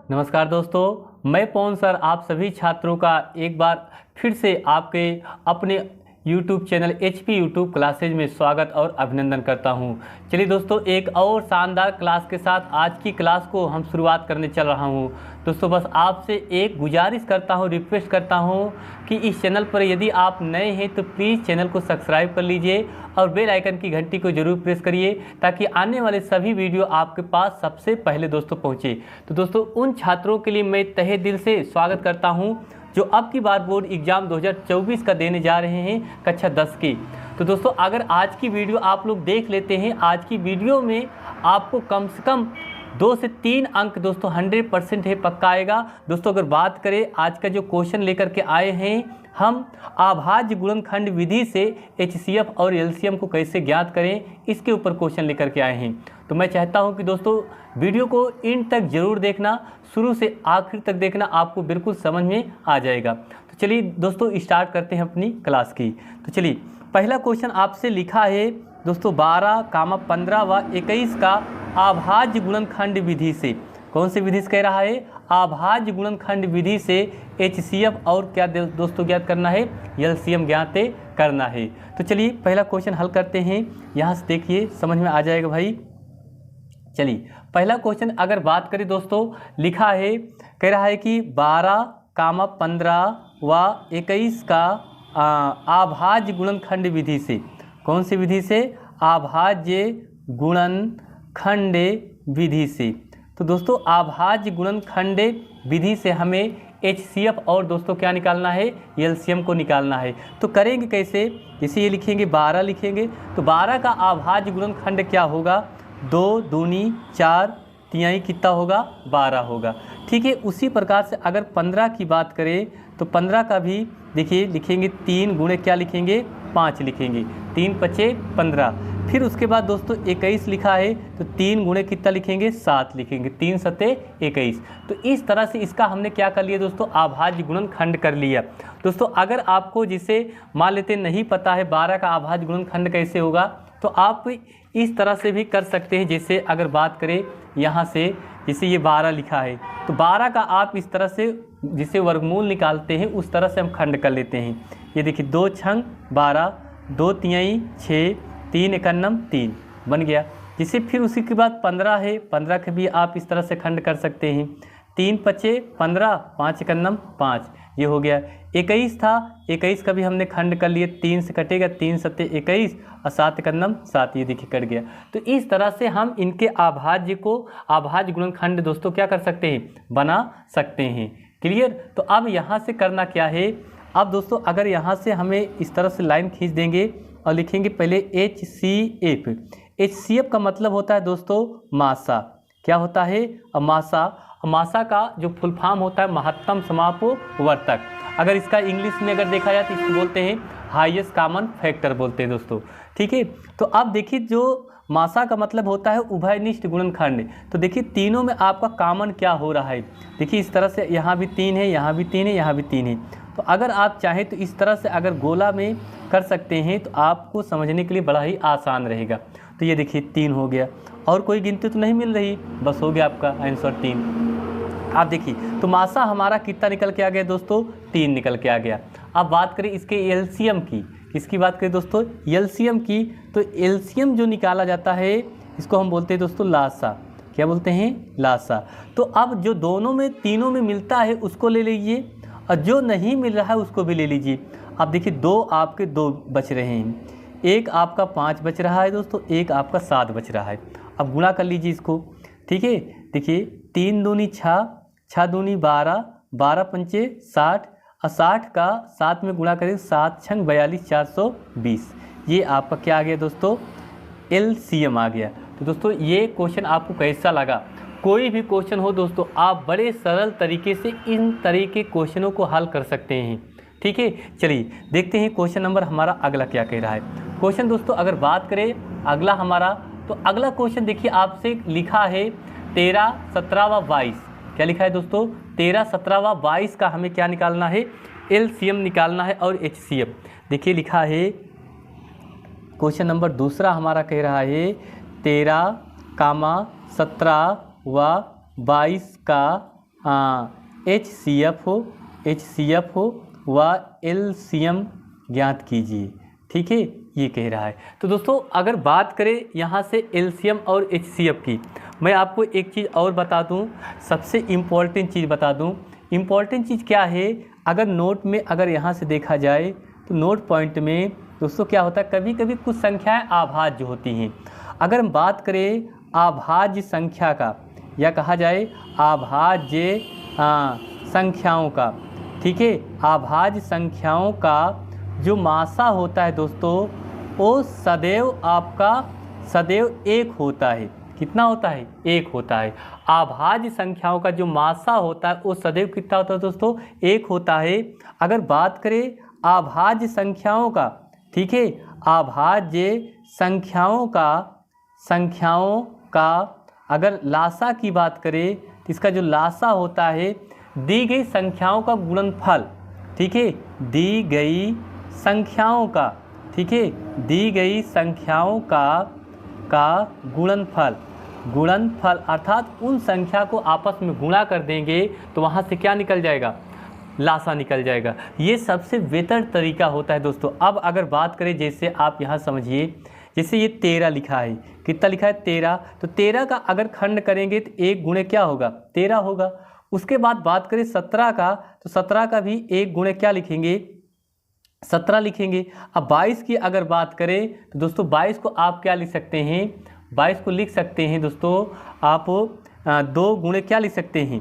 नमस्कार दोस्तों, मैं पवन सर आप सभी छात्रों का एक बार फिर से आपके अपने YouTube channel HP YouTube classes में स्वागत और अभिनंदन करता हूं। चलिए दोस्तों, एक और शानदार क्लास के साथ आज की क्लास को हम शुरुआत करने चल रहा हूं। दोस्तों बस आपसे एक गुजारिश करता हूं, रिक्वेस्ट करता हूं कि इस चैनल पर यदि आप नए हैं तो प्लीज़ चैनल को सब्सक्राइब कर लीजिए और बेल आइकन की घंटी को जरूर प्रेस करिए ताकि आने वाले सभी वीडियो आपके पास सबसे पहले दोस्तों पहुँचे। तो दोस्तों उन छात्रों के लिए मैं तहे दिल से स्वागत करता हूँ जो अब की बार बोर्ड एग्ज़ाम 2024 का देने जा रहे हैं कक्षा 10 की। तो दोस्तों अगर आज की वीडियो आप लोग देख लेते हैं, आज की वीडियो में आपको कम से कम 2 से 3 अंक दोस्तों 100% है पक्का आएगा। दोस्तों अगर बात करें आज का जो क्वेश्चन लेकर के आए हैं, हम अभाज्य गुणनखंड विधि से HCF और LCM को कैसे ज्ञात करें इसके ऊपर क्वेश्चन लेकर के आए हैं। तो मैं चाहता हूं कि दोस्तों वीडियो को इन तक जरूर देखना, शुरू से आखिर तक देखना, आपको बिल्कुल समझ में आ जाएगा। तो चलिए दोस्तों स्टार्ट करते हैं अपनी क्लास की। तो चलिए पहला क्वेश्चन आपसे लिखा है दोस्तों 12, 15 व 21 का अभाज्य गुणनखंड विधि से, कौन सी विधि से कह रहा है? अभाज्य गुणनखंड विधि से HCF और क्या दोस्तों ज्ञात करना है? LCM ज्ञात करना है। तो चलिए पहला क्वेश्चन हल करते हैं। यहाँ से देखिए समझ में आ जाएगा भाई। चलिए पहला क्वेश्चन अगर बात करें दोस्तों, लिखा है, कह रहा है कि 12, 15 व 21 का अभाज्य गुणनखंड विधि से, कौन सी विधि से? अभाज्य गुणनखंड विधि से। तो दोस्तों अभाज्य गुणनखंड विधि से हमें HCF और दोस्तों क्या निकालना है? LCM को निकालना है। तो करेंगे कैसे? जैसे ये लिखेंगे 12 लिखेंगे तो 12 का अभाज्य गुणनखंड क्या होगा? 2 दूनी 4, तिहाई कितना होगा? 12 होगा। ठीक है, उसी प्रकार से अगर 15 की बात करें तो 15 का भी देखिए लिखेंगे 3 गुणे क्या लिखेंगे? 5 लिखेंगे, 3 पचे 15। फिर उसके बाद दोस्तों 21 लिखा है तो 3 गुणे कितना लिखेंगे? 7 लिखेंगे, 3 सते 21। तो इस तरह से इसका हमने क्या कर लिया दोस्तों? अभाज्य गुणनखंड कर लिया। दोस्तों अगर आपको जिसे मान लेते नहीं पता है 12 का अभाज्य गुणनखंड कैसे होगा तो आप इस तरह से भी कर सकते हैं। जैसे अगर बात करें यहाँ से, जैसे ये 12 लिखा है तो 12 का आप इस तरह से जिसे वर्गमूल निकालते हैं उस तरह से हम खंड कर लेते हैं। ये देखिए 2 छंग 12, 2 तिहाई 6, 3 एकन्नम 3 बन गया। जिसे फिर उसी के बाद 15 है, 15 के भी आप इस तरह से खंड कर सकते हैं। 3 पचे 15, 5 एकन्नम 5, ये हो गया। 21 था, 21 का भी हमने खंड कर लिए, 3 से कटेगा, 3 सत्ते 21 और 7 एकन्नम 7, ये देखिए कट गया। तो इस तरह से हम इनके अभाज्य को, अभाज्य गुणनखंड दोस्तों क्या कर सकते हैं? बना सकते हैं। क्लियर? तो अब यहाँ से करना क्या है? अब दोस्तों अगर यहाँ से हमें इस तरह से लाइन खींच देंगे और लिखेंगे पहले HCF। HCF का मतलब होता है दोस्तों मासा। क्या होता है? मासा। मासा का जो फुल फॉर्म होता है महत्तम समापवर्तक। अगर इसका इंग्लिश में अगर देखा जाए तो इसको बोलते हैं हाईएस्ट कॉमन फैक्टर बोलते हैं दोस्तों। ठीक है, तो अब देखिए जो मासा का मतलब होता है उभयनिष्ठ गुणनखंड। तो देखिए तीनों में आपका कॉमन क्या हो रहा है? देखिए इस तरह से यहाँ भी 3 है, यहाँ भी 3 है, यहाँ भी 3 है। तो अगर आप चाहें तो इस तरह से अगर गोला में कर सकते हैं तो आपको समझने के लिए बड़ा ही आसान रहेगा। तो ये देखिए 3 हो गया, और कोई गिनती तो नहीं मिल रही, बस हो गया आपका आंसर 3। आप देखिए तो मासा हमारा कितना निकल के आ गया दोस्तों? 3 निकल के आ गया। अब बात करें इसके LCM की, किसकी बात करें दोस्तों? LCM की। तो LCM जो निकाला जाता है इसको हम बोलते हैं दोस्तों लासा। क्या बोलते हैं? लासा। तो अब जो दोनों में तीनों में मिलता है उसको ले लीजिए और जो नहीं मिल रहा है उसको भी ले लीजिए। अब देखिए 2 आपके 2 बच रहे हैं, एक आपका 5 बच रहा है दोस्तों, एक आपका 7 बच रहा है। अब गुणा कर लीजिए इसको। ठीक है, देखिए 3 दूनी 6, 6 दूनी 12, 12 पंचे 60 और 60 का 7 में गुणा करें, 7 छंग 42, 420। ये आपका क्या आ गया दोस्तों? LCM आ गया। तो दोस्तों ये क्वेश्चन आपको कैसा लगा? कोई भी क्वेश्चन हो दोस्तों आप बड़े सरल तरीके से इन तरह के क्वेश्चनों को हल कर सकते हैं। ठीक है, चलिए देखते हैं क्वेश्चन नंबर हमारा अगला क्या कह रहा है। क्वेश्चन दोस्तों अगर बात करें अगला हमारा, तो अगला क्वेश्चन देखिए आपसे लिखा है 13, 17 व 22। क्या लिखा है दोस्तों? 13, 17 व 22 का हमें क्या निकालना है? LCM निकालना है और HCF। देखिए लिखा है क्वेश्चन नंबर दूसरा हमारा कह रहा है 13, 17 व 22 का HCF हो व LCM ज्ञात कीजिए। ठीक है, ये कह रहा है। तो दोस्तों अगर बात करें यहाँ से LCM और HCF की, मैं आपको एक चीज़ और बता दूँ, सबसे इम्पॉर्टेंट चीज़ बता दूँ। इम्पॉर्टेंट चीज़ क्या है, अगर नोट में अगर यहाँ से देखा जाए तो नोट पॉइंट में दोस्तों क्या होता है, कभी कभी कुछ संख्याएँ अभाज्य होती हैं। अगर हम बात करें अभाज्य संख्या का या कहा जाए अभाज्य संख्याओं का, ठीक है, अभाज्य संख्याओं का जो मासा होता है दोस्तों वो सदैव एक होता है। कितना होता है? एक होता है। अभाज्य संख्याओं का जो मासा होता है वो सदैव कितना होता है दोस्तों? एक होता है। अगर बात करें अभाज्य संख्याओं का, ठीक है, अभाज्य संख्याओं का अगर लासा की बात करें तो इसका जो लासा होता है दी गई संख्याओं का गुणनफल, ठीक है, दी गई संख्याओं का, ठीक है, दी गई संख्याओं का गुणनफल अर्थात उन संख्या को आपस में गुणा कर देंगे तो वहाँ से क्या निकल जाएगा? लासा निकल जाएगा। ये सबसे बेहतर तरीका होता है दोस्तों। अब अगर बात करें, जैसे आप यहाँ समझिए, जैसे ये 13 लिखा है, कितना लिखा है? 13। तो 13 का अगर खंड करेंगे तो 1 गुणे क्या होगा? 13 होगा। उसके बाद बात करें 17 का, तो 17 का भी 1 गुणे क्या लिखेंगे? 17 लिखेंगे। अब 22 की अगर बात करें तो दोस्तों 22 को आप क्या लिख सकते हैं? 22 को लिख सकते हैं दोस्तों आप 2 गुणे क्या लिख सकते हैं?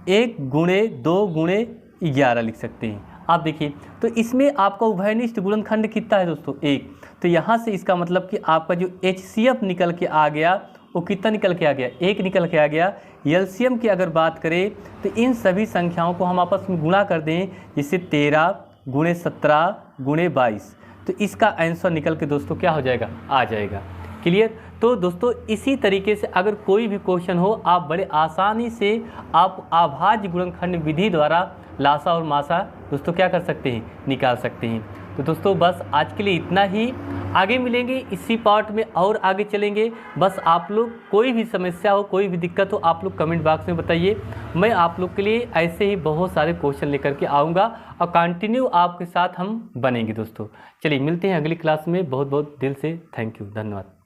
1 गुणे 2 गुणे 11 लिख सकते हैं। आप देखिए, तो इसमें आपका उभयनिष्ठ गुणनखंड कितना है दोस्तों? 1। तो यहाँ से इसका मतलब कि आपका जो HCF निकल के आ गया वो कितना निकल के आ गया? 1 निकल के आ गया। LCM की अगर बात करें तो इन सभी संख्याओं को हम आपस में गुणा कर दें, जैसे 13 गुणे 17 गुणे 22, तो इसका आंसर निकल के दोस्तों क्या हो जाएगा? आ जाएगा। क्लियर? तो दोस्तों इसी तरीके से अगर कोई भी क्वेश्चन हो, आप बड़े आसानी से आप अभाज्य गुणनखंड विधि द्वारा लासा और मासा दोस्तों क्या कर सकते हैं? निकाल सकते हैं। तो दोस्तों बस आज के लिए इतना ही। आगे मिलेंगे इसी पार्ट में और आगे चलेंगे। बस आप लोग कोई भी समस्या हो, कोई भी दिक्कत हो, आप लोग कमेंट बॉक्स में बताइए। मैं आप लोग के लिए ऐसे ही बहुत सारे क्वेश्चन लेकर के आऊँगा और कंटिन्यू आपके साथ हम बनेंगे दोस्तों। चलिए मिलते हैं अगली क्लास में। बहुत बहुत दिल से थैंक यू, धन्यवाद।